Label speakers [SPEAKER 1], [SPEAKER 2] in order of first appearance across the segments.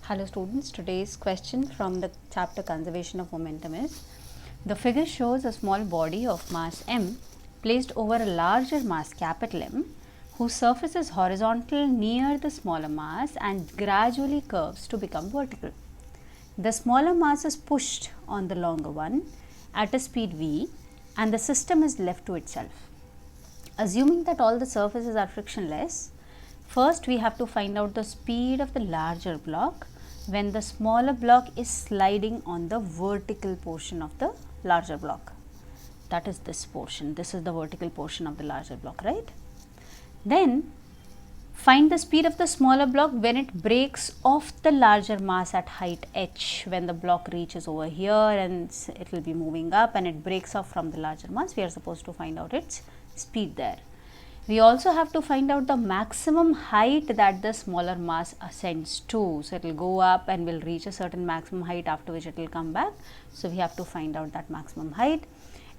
[SPEAKER 1] Hello students, today's question from the chapter Conservation of Momentum is: the figure shows a small body of mass m placed over a larger mass capital M, whose surface is horizontal near the smaller mass and gradually curves to become vertical. The smaller mass is pushed on the longer one at a speed v and the system is left to itself. Assuming that all the surfaces are frictionless, first we have to find out the speed of the larger block when the smaller block is sliding on the vertical portion of the larger block. That is this portion. This is the vertical portion of the larger block, right? Then find the speed of the smaller block when it breaks off the larger mass at height h. When the block reaches over here and it will be moving up and it breaks off from the larger mass, we are supposed to find out its speed there. We also have to find out the maximum height that the smaller mass ascends to. So, it will go up and will reach a certain maximum height, after which it will come back. So, we have to find out that maximum height,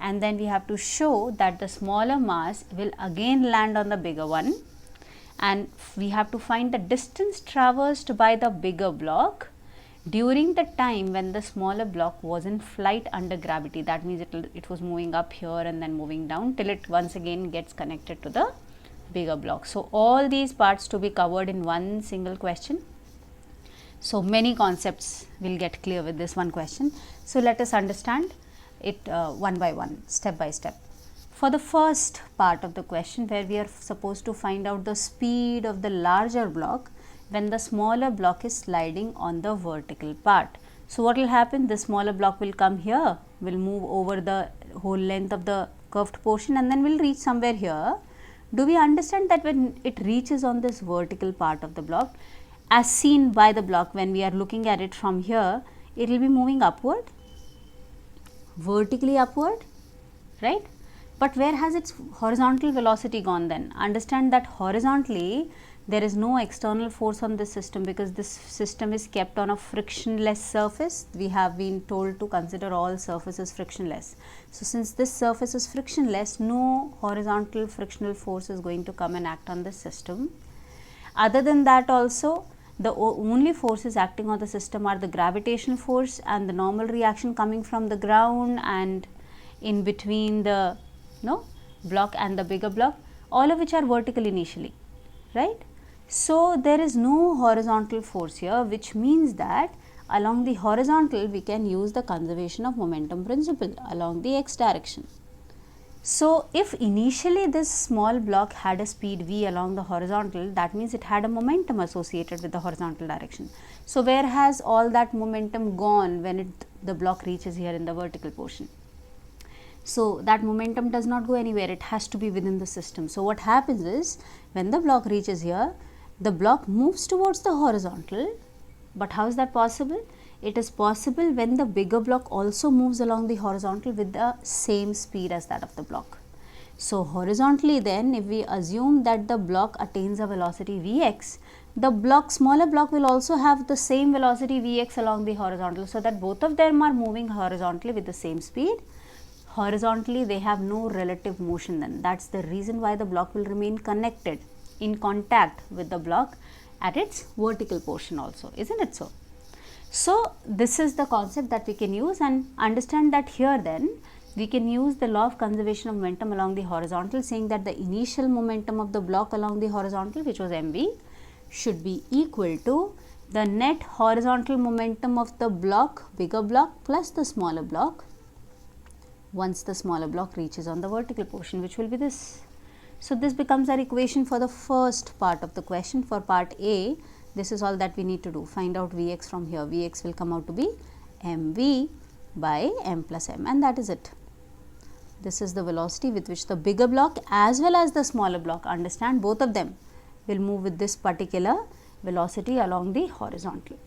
[SPEAKER 1] and then we have to show that the smaller mass will again land on the bigger one, and we have to find the distance traversed by the bigger block during the time when the smaller block was in flight under gravity. That means it was moving up here and then moving down till it once again gets connected to the bigger block. So, all these parts to be covered in one single question. So, many concepts will get clear with this one question. So, let us understand it one by one, step by step. For the first part of the question, where we are supposed to find out the speed of the larger block when the smaller block is sliding on the vertical part. So, what will happen? The smaller block will come here, will move over the whole length of the curved portion and then will reach somewhere here. Do we understand that when it reaches on this vertical part of the block, as seen by the block when we are looking at it from here, it will be moving upward, vertically upward, right? But where has its horizontal velocity gone then? Understand that horizontally there is no external force on this system, because this system is kept on a frictionless surface. We have been told to consider all surfaces frictionless. So, since this surface is frictionless, no horizontal frictional force is going to come and act on this system. Other than that also, the only forces acting on the system are the gravitational force and the normal reaction coming from the ground and in between the block and the bigger block, all of which are vertical initially, right? So, there is no horizontal force here, which means that along the horizontal we can use the conservation of momentum principle along the x direction. So, if initially this small block had a speed v along the horizontal, that means it had a momentum associated with the horizontal direction. So, where has all that momentum gone when the block reaches here in the vertical portion? So, that momentum does not go anywhere, it has to be within the system. So, what happens is, when the block reaches here, the block moves towards the horizontal, but how is that possible? It is possible when the bigger block also moves along the horizontal with the same speed as that of the block. So, horizontally then, if we assume that the block attains a velocity Vx, the smaller block will also have the same velocity Vx along the horizontal, so that both of them are moving horizontally with the same speed. Horizontally they have no relative motion then. That is the reason why the block will remain connected in contact with the block at its vertical portion also, isn't it so? So, this is the concept that we can use, and understand that here then we can use the law of conservation of momentum along the horizontal, saying that the initial momentum of the block along the horizontal, which was mv, should be equal to the net horizontal momentum of the block, bigger block, plus the smaller block once the smaller block reaches on the vertical portion, which will be this. So, this becomes our equation for the first part of the question. For part A, this is all that we need to do, find out Vx from here. Vx will come out to be mv by m plus m, and that is it. This is the velocity with which the bigger block as well as the smaller block, understand, both of them will move with this particular velocity along the horizontal.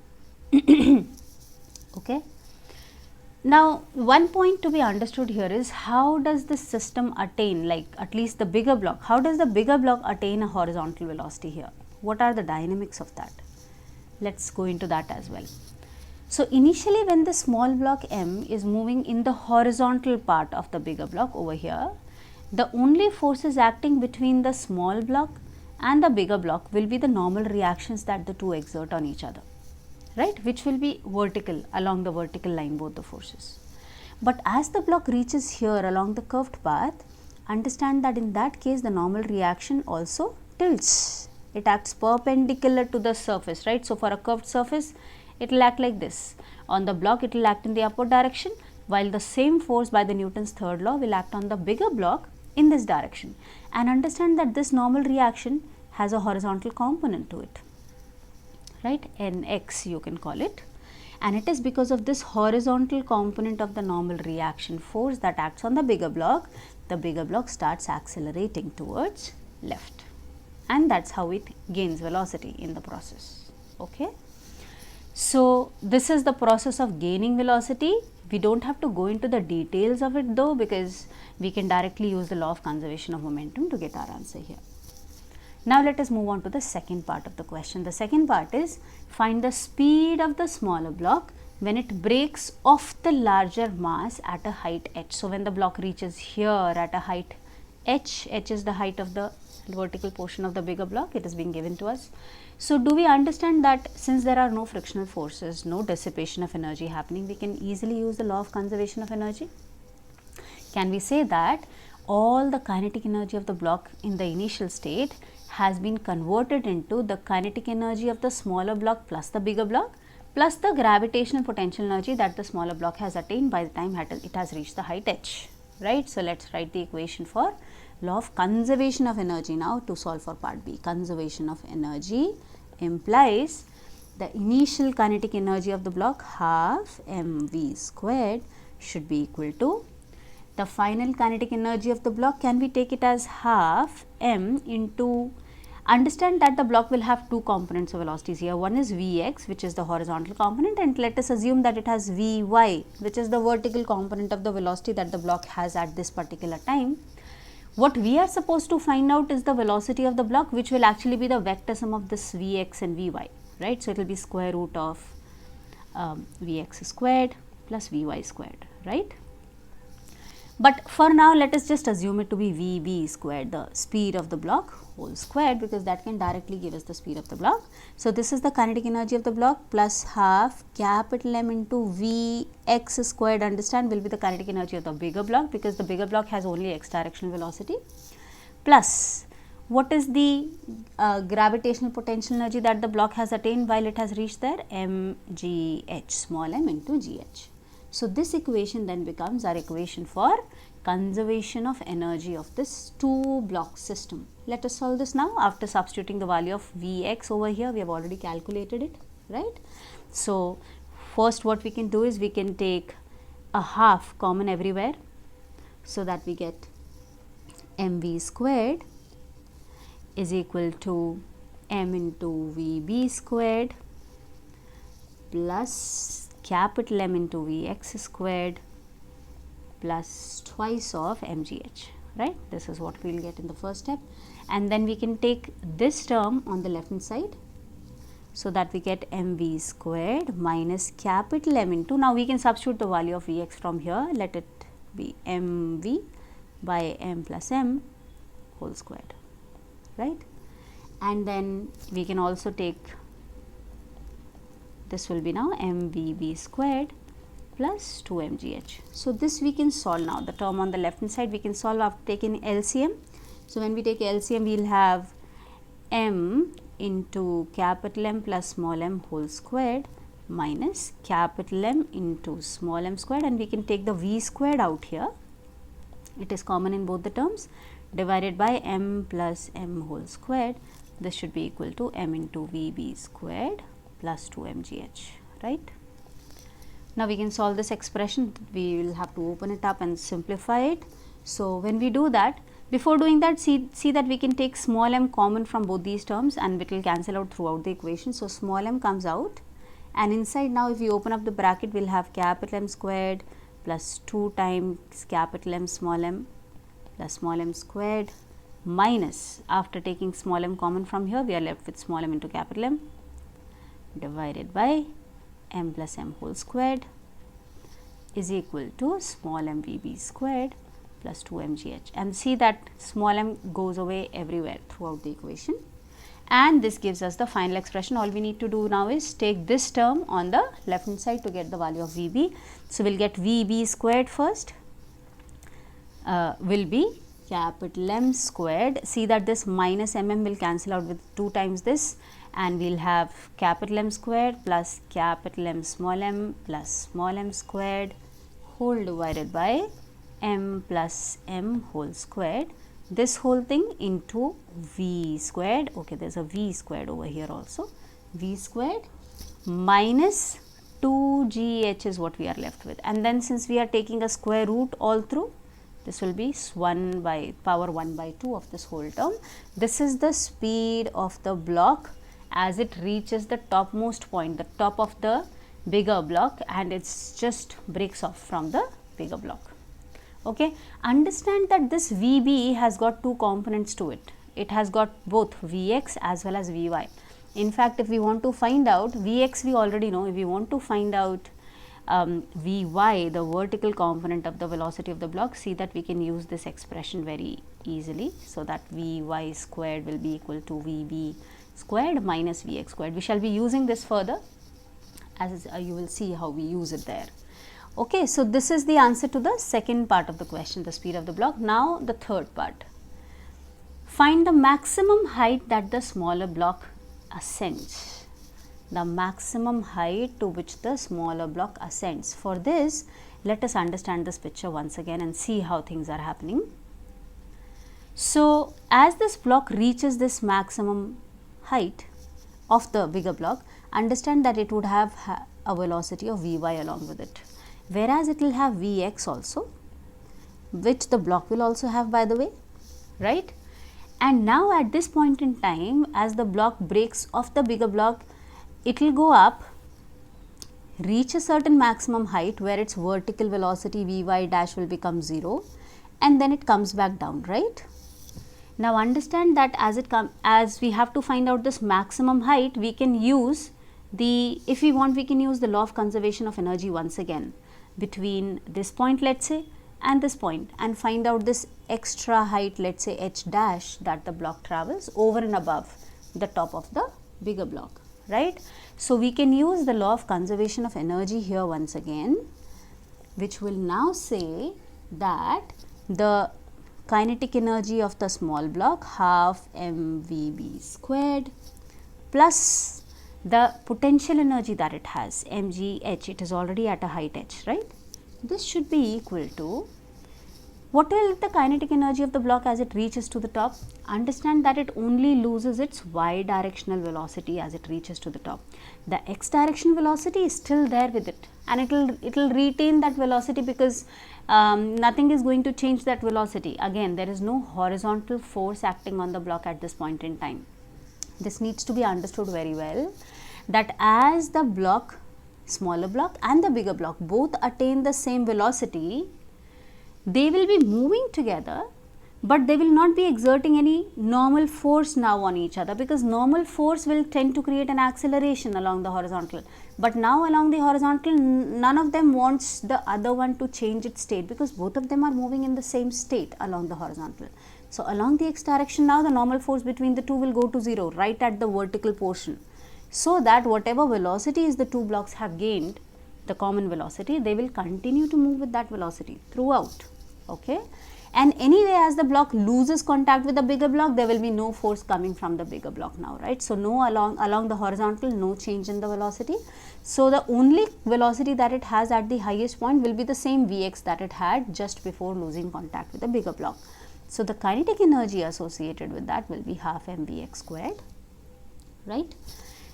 [SPEAKER 1] Okay. Now, one point to be understood here is, how does the system attain, like at least the bigger block, how does the bigger block attain a horizontal velocity here? What are the dynamics of that? Let us go into that as well. So, initially when the small block m is moving in the horizontal part of the bigger block over here, the only forces acting between the small block and the bigger block will be the normal reactions that the two exert on each other, right, which will be vertical along the vertical line, both the forces. But as the block reaches here along the curved path, understand that in that case the normal reaction also tilts. It acts perpendicular to the surface, right. So, for a curved surface it will act like this. On the block it will act in the upward direction, while the same force by the Newton's third law will act on the bigger block in this direction. And understand that this normal reaction has a horizontal component to it, right, Nx you can call it. And it is because of this horizontal component of the normal reaction force that acts on the bigger block starts accelerating towards left, and that is how it gains velocity in the process. Okay. So, this is the process of gaining velocity. We do not have to go into the details of it though, because we can directly use the law of conservation of momentum to get our answer here. Now, let us move on to the second part of the question. The second part is find the speed of the smaller block when it breaks off the larger mass at a height h. So, when the block reaches here at a height h is the height of the vertical portion of the bigger block, it is being given to us. So, do we understand that since there are no frictional forces, no dissipation of energy happening, we can easily use the law of conservation of energy? Can we say that all the kinetic energy of the block in the initial state has been converted into the kinetic energy of the smaller block plus the bigger block plus the gravitational potential energy that the smaller block has attained by the time it has reached the height h, right. So, let us write the equation for law of conservation of energy now to solve for part B. Conservation of energy implies the initial kinetic energy of the block half mv squared should be equal to the final kinetic energy of the block. Can we take it as half m into, understand that the block will have two components of velocities here. One is Vx, which is the horizontal component, and let us assume that it has Vy, which is the vertical component of the velocity that the block has at this particular time. What we are supposed to find out is the velocity of the block, which will actually be the vector sum of this Vx and Vy, right. So, it will be square root of Vx squared plus Vy squared, right. But for now, let us just assume it to be Vb squared, the speed of the block whole squared, because that can directly give us the speed of the block. So, this is the kinetic energy of the block plus half capital M into Vx squared, understand, will be the kinetic energy of the bigger block, because the bigger block has only x directional velocity, plus what is the gravitational potential energy that the block has attained while it has reached there, mgh, small m into gh. So, this equation then becomes our equation for conservation of energy of this two block system. Let us solve this now. After substituting the value of Vx over here, we have already calculated it, right. So, first what we can do is we can take a half common everywhere, so that we get mv squared is equal to m into Vb squared plus capital M into Vx squared plus twice of mgh, right. This is what we will get in the first step, and then we can take this term on the left hand side, so that we get mv squared minus capital M into, now we can substitute the value of Vx from here, let it be mv by m plus m whole squared, right. And then we can also take, this will be now mvb squared plus 2 mgh. So, this we can solve now, the term on the left hand side we can solve after taking LCM. So, when we take LCM, we will have m into capital M plus small m whole squared minus capital M into small m squared, and we can take the v squared out here, it is common in both the terms, divided by m plus m whole squared. This should be equal to m into Vb squared plus 2 mgh, right. Now, we can solve this expression, we will have to open it up and simplify it. So, when we do that, before doing that, see that we can take small m common from both these terms and it will cancel out throughout the equation. So, small m comes out, and inside now if we open up the bracket, we will have capital M squared plus 2 times capital M plus small m squared minus, after taking small m common from here, we are left with small m into capital M divided by m plus m whole squared is equal to small m Vb squared plus 2 mgh, and see that small m goes away everywhere throughout the equation. and this gives us the final expression. All we need to do now is take this term on the left hand side to get the value of Vb. So, we will get Vb squared first will be capital M squared. See that this minus mm will cancel out with 2 times this, and we will have capital M squared plus capital M plus small m squared whole divided by m plus m whole squared. This whole thing into V squared. Okay, there is a V squared over here also. V squared minus 2gh is what we are left with, and then since we are taking a square root all through, this will be 1 by power 1 by 2 of this whole term. This is the speed of the block as it reaches the topmost point, the top of the bigger block, and it's just breaks off from the bigger block. Okay, understand that this Vb has got two components to it. It has got both Vx as well as Vy. In fact, if we want to find out Vx, we already know. If we want to find out Vy, the vertical component of the velocity of the block, see that we can use this expression very easily. So, that Vy squared will be equal to Vb squared minus Vx squared. We shall be using this further, as you will see how we use it there. Okay, so this is the answer to the second part of the question, the speed of the block. Now, the third part. Find the maximum height that the smaller block ascends. The maximum height to which the smaller block ascends. For this, let us understand this picture once again and see how things are happening. So, as this block reaches this maximum height of the bigger block, understand that it would have a velocity of Vy along with it, whereas it will have Vx also, which the block will also have, by the way, right? And now at this point in time, as the block breaks off the bigger block, it will go up, reach a certain maximum height where its vertical velocity Vy dash will become 0, and then it comes back down, right? Now understand that as we have to find out this maximum height, we can use if we want, we can use the law of conservation of energy once again between this point, let's say, and this point, and find out this extra height, let's say h dash, that the block travels over and above the top of the bigger block, right? So, we can use the law of conservation of energy here once again, which will now say that the kinetic energy of the small block half mvb squared plus the potential energy that it has mgh, it is already at a height h, right? This should be equal to, what will the kinetic energy of the block as it reaches to the top? Understand that it only loses its y directional velocity as it reaches to the top. The x direction velocity is still there with it, and it will retain that velocity because nothing is going to change that velocity. Again, there is no horizontal force acting on the block at this point in time. This needs to be understood very well, that as the block, smaller block and the bigger block both attain the same velocity, they will be moving together, but they will not be exerting any normal force now on each other, because normal force will tend to create an acceleration along the horizontal. But now along the horizontal, none of them wants the other one to change its state, because both of them are moving in the same state along the horizontal. So, along the x direction now, the normal force between the two will go to 0 right at the vertical portion, so that whatever velocities the two blocks have gained, the common velocity, they will continue to move with that velocity throughout. Okay? And anyway, as the block loses contact with the bigger block, there will be no force coming from the bigger block now, right? So, no along the horizontal, no change in the velocity. So, the only velocity that it has at the highest point will be the same Vx that it had just before losing contact with the bigger block. So, the kinetic energy associated with that will be half mvx squared, right?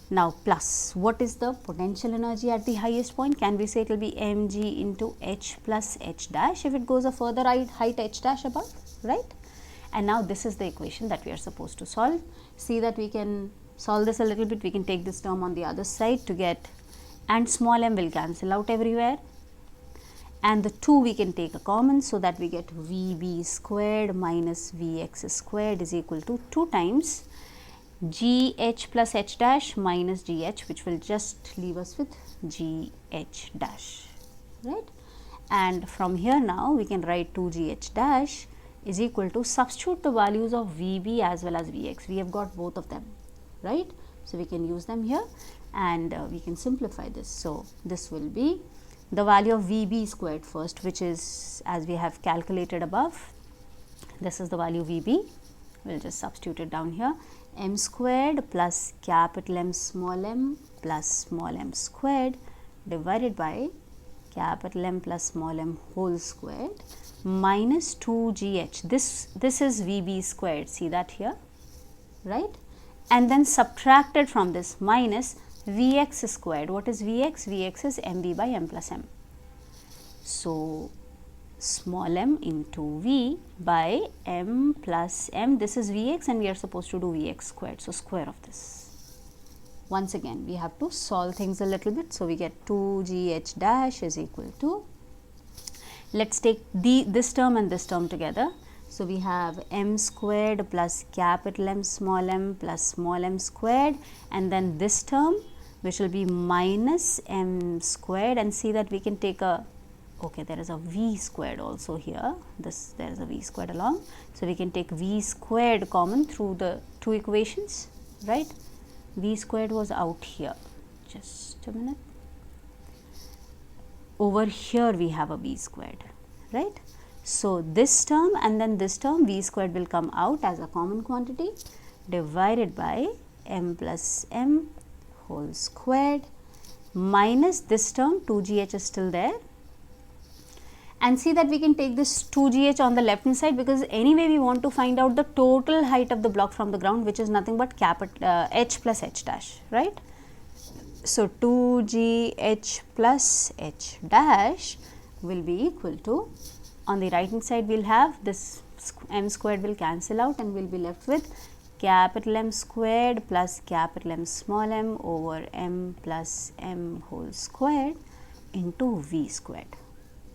[SPEAKER 1] Now, plus what is the potential energy at the highest point? Can we say it will be mg into h plus h dash if it goes a further height h dash above, right? And now, this is the equation that we are supposed to solve. See that we can solve this a little bit. We can take this term on the other side to get, and small m will cancel out everywhere, and the 2 we can take a common, so that we get Vb squared minus Vx squared is equal to 2 times gh plus h dash minus gh, which will just leave us with gh dash, right? And from here now we can write 2gh dash is equal to, substitute the values of Vb as well as Vx. We have got both of them. right? So we can use them here, and we can simplify this. So this will be the value of VB squared first, which is as we have calculated above. This is the value VB. We'll just substitute it down here. M squared plus capital M plus small m squared divided by capital M plus small m whole squared minus 2GH. This is VB squared, see that here, right? And then subtracted from this minus Vx squared. What is Vx? Vx is mv by m plus m. So small m into V by m plus m. This is Vx and we are supposed to do Vx squared. So square of this. Once again we have to solve things a little bit. So we get 2gh dash is equal to, let's take this term and this term together. So we have m squared plus capital M plus small m squared, and then this term which will be minus m squared, and see that we can take a, okay, there is a v squared also here, there is a v squared along. So we can take v squared common through the two equations, right? V squared was out here, just a minute. Over here we have a v squared, right? So this term and then this term, v squared will come out as a common quantity divided by m plus m whole squared minus this term, 2gh is still there. And see that we can take this 2gh on the left hand side, because anyway we want to find out the total height of the block from the ground, which is nothing but capital h plus h dash, right? So 2gh plus h dash will be equal to, on the right hand side we will have this m squared will cancel out and we will be left with capital M squared plus capital M small m over m plus m whole squared into v squared,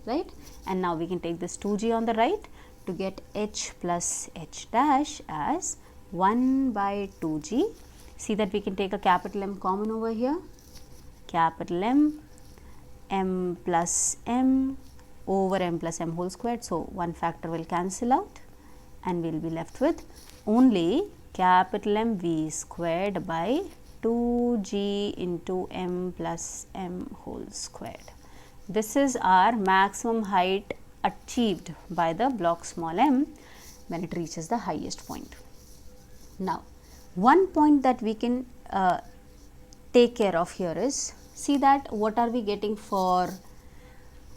[SPEAKER 1] right? And now we can take this 2g on the right to get h plus h dash as 1 by 2g. See that we can take a capital M common over here, capital M plus m over m plus m whole squared. So one factor will cancel out and we will be left with only capital M v squared by 2g into m plus m whole squared. This is our maximum height achieved by the block small m when it reaches the highest point. Now, one point that we can take care of here is, see that what are we getting for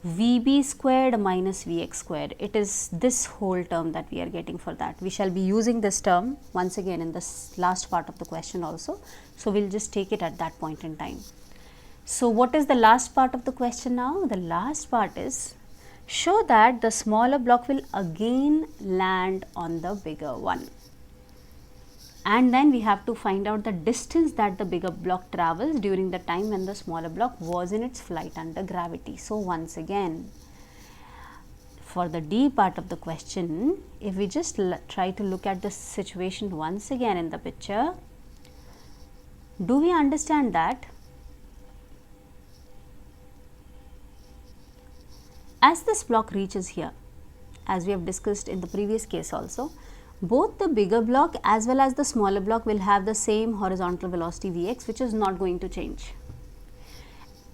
[SPEAKER 1] Vb squared minus Vx squared. It is this whole term that we are getting for that. We shall be using this term once again in this last part of the question also. So we will just take it at that point in time. So what is the last part of the question now? The last part is, show that the smaller block will again land on the bigger one. And then we have to find out the distance that the bigger block travels during the time when the smaller block was in its flight under gravity. So once again, for the D part of the question, if we just try to look at the situation once again in the picture, do we understand that as this block reaches here, as we have discussed in the previous case also, both the bigger block as well as the smaller block will have the same horizontal velocity Vx, which is not going to change.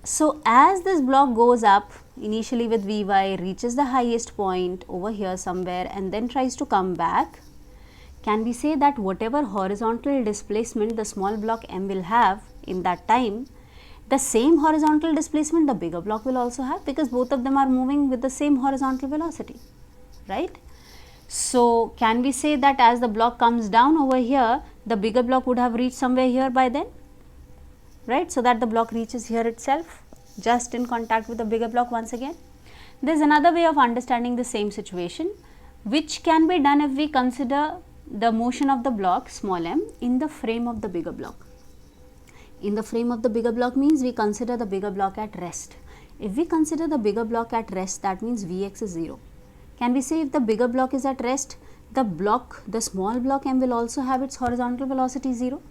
[SPEAKER 1] So as this block goes up initially with Vy, reaches the highest point over here somewhere and then tries to come back, can we say that whatever horizontal displacement the small block m will have in that time, the same horizontal displacement the bigger block will also have, because both of them are moving with the same horizontal velocity, right? So can we say that as the block comes down over here, the bigger block would have reached somewhere here by then, right? So that the block reaches here itself, just in contact with the bigger block once again. There is another way of understanding the same situation, which can be done if we consider the motion of the block small m in the frame of the bigger block. In the frame of the bigger block means we consider the bigger block at rest. If we consider the bigger block at rest, that means Vx is 0. Can we say if the bigger block is at rest, the small block m will also have its horizontal velocity 0?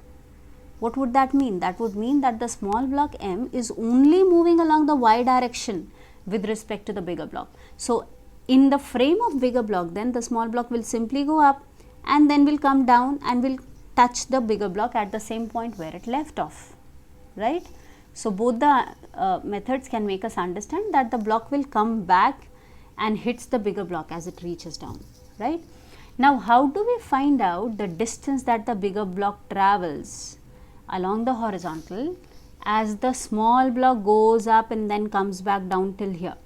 [SPEAKER 1] What would that mean? That would mean that the small block m is only moving along the y direction with respect to the bigger block. So in the frame of bigger block, then the small block will simply go up and then will come down and will touch the bigger block at the same point where it left off, right. So, both the methods can make us understand that the block will come back and hits the bigger block as it reaches down, right. Now, how do we find out the distance that the bigger block travels along the horizontal as the small block goes up and then comes back down till here?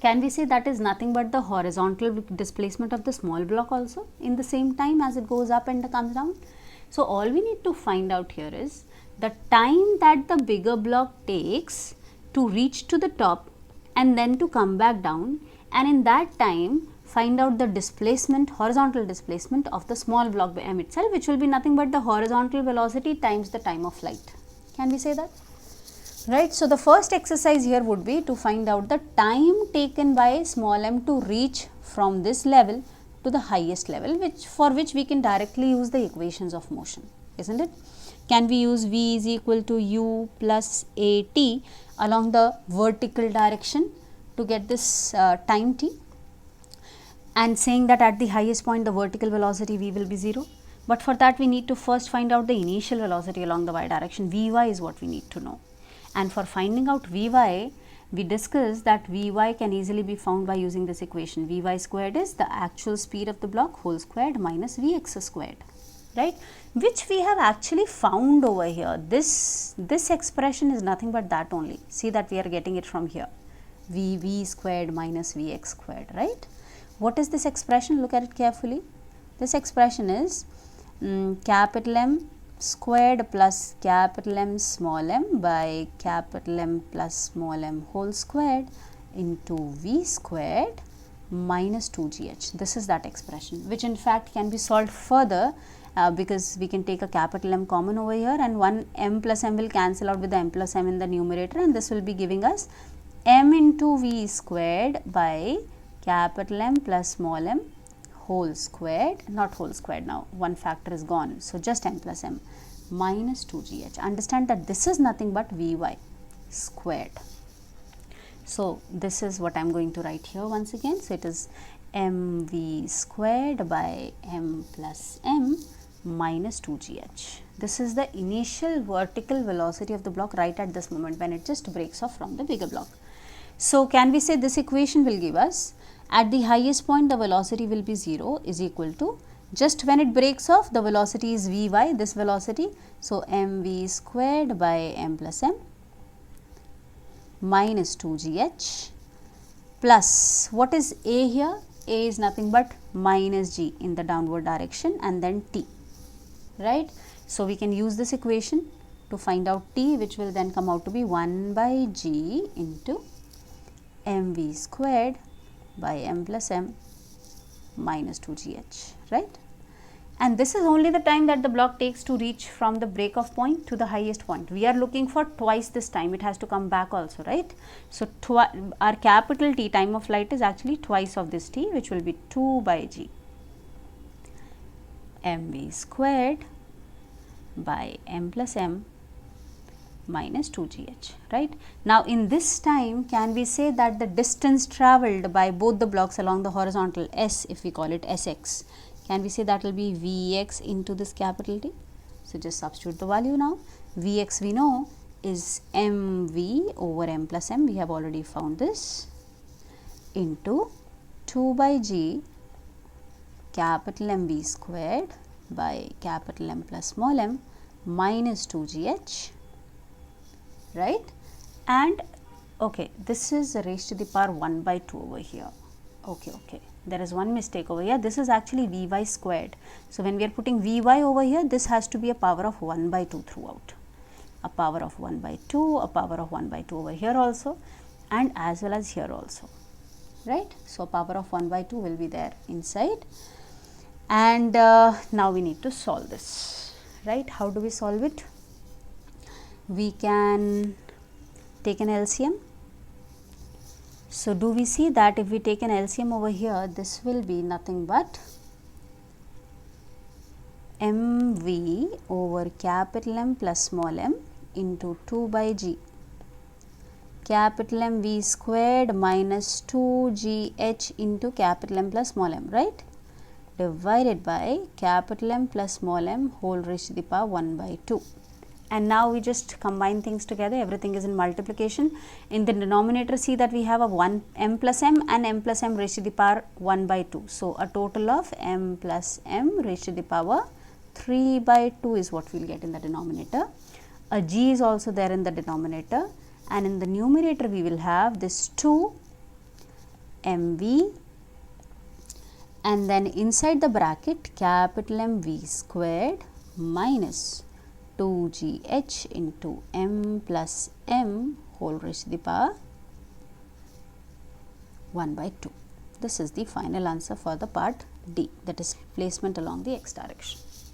[SPEAKER 1] Can we say that is nothing but the horizontal displacement of the small block also in the same time as it goes up and comes down? So, all we need to find out here is the time that the bigger block takes to reach to the top and then to come back down, and in that time find out the displacement, horizontal displacement of the small block by m itself, which will be nothing but the horizontal velocity times the time of flight. Can we say that? Right. So, the first exercise here would be to find out the time taken by small m to reach from this level to the highest level, for which we can directly use the equations of motion, isn't it? Can we use v is equal to u plus at along the vertical direction to get this time t, and saying that at the highest point the vertical velocity v will be 0. But for that we need to first find out the initial velocity along the y direction. Vy is what we need to know. And for finding out Vy, we discussed that Vy can easily be found by using this equation. Vy squared is the actual speed of the block whole squared minus Vx squared, right, which we have actually found over here. This expression is nothing but that only. See that we are getting it from here, Vv squared minus Vx squared, right. What is this expression? Look at it carefully. This expression is capital M squared plus capital M small m by capital M plus small m whole squared into V squared minus 2gh. This is that expression, which in fact can be solved further because we can take a capital M common over here, and one m plus m will cancel out with the m plus m in the numerator, and this will be giving us m into V squared by capital M plus small m whole squared, not whole squared now, one factor is gone. So, just m plus m minus 2gh. Understand that this is nothing but Vy squared. So, this is what I am going to write here once again. So, it is mv squared by m plus m minus 2gh. This is the initial vertical velocity of the block right at this moment when it just breaks off from the bigger block. So, can we say this equation will give us at the highest point the velocity will be 0 is equal to, just when it breaks off the velocity is Vy, this velocity. So, mv squared by m plus m minus 2gh plus, what is a here? A is nothing but minus g in the downward direction and then t, right. So, we can use this equation to find out t, which will then come out to be 1 by g into mv squared by m plus m minus 2gh, right. And this is only the time that the block takes to reach from the break off point to the highest point. We are looking for twice this time, it has to come back also, right. So, our capital T, time of flight, is actually twice of this t, which will be 2 by g mv squared by m plus m minus 2gh, right. Now, in this time, can we say that the distance travelled by both the blocks along the horizontal S, if we call it Sx, can we say that will be Vx into this capital T? So, just substitute the value now. Vx we know is mv over m plus m, we have already found this, into 2 by g capital mv squared by capital M plus small m minus 2gh, right. And okay, this is raised to the power 1 by 2 over here. Okay, there is one mistake over here. This is actually Vy squared. So, when we are putting Vy over here, this has to be a power of 1 by 2 throughout. A power of 1 by 2, a power of 1 by 2 over here also, and as well as here also, right. So, power of 1 by 2 will be there inside, and now we need to solve this, right. How do we solve it? We can take an LCM. So, do we see that if we take an LCM over here, this will be nothing but mv over capital M plus small m into 2 by g capital M v squared minus 2gh into capital M plus small m, right. divided by capital M plus small m whole raised to the power 1 by 2. And now we just combine things together, everything is in multiplication. In the denominator, see that we have a 1 m plus m and m plus m raised to the power 1 by 2. So, a total of m plus m raised to the power 3 by 2 is what we will get in the denominator. A g is also there in the denominator, and in the numerator we will have this 2 mv, and then inside the bracket capital M v squared minus 2gh into m plus m whole raised to the power 1 by 2. This is the final answer for the part D, that is placement along the x direction.